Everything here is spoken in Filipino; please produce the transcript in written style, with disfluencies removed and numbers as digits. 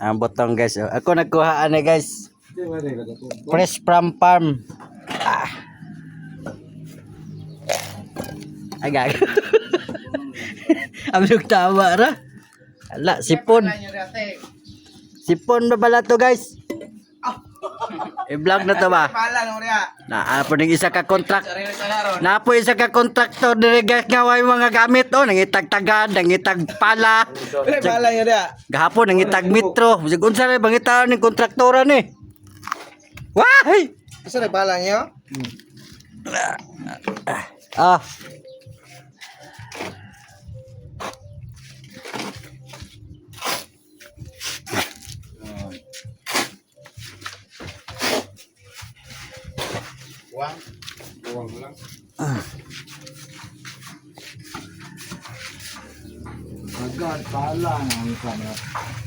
Ang botong guys. Oh. Ako nagkuha ani guys. Fresh from farm. Ah. Agag. Amlog tawa ra. Ala, sipon. Sipon ba pala to guys? I-vlog na to ba? Naapo ning isa ka contract. Naapo isa ka kontraktor dire guys nga way mga gamit oh nangitag tagad, nangitag pala. Pala niya dia. Gahapon nangitag metro. Bisag unsa na bangitaon ning kontraktora ni? Wah! Asa na pala niya? Ah. Uwang lang. Agad pala ang kamera.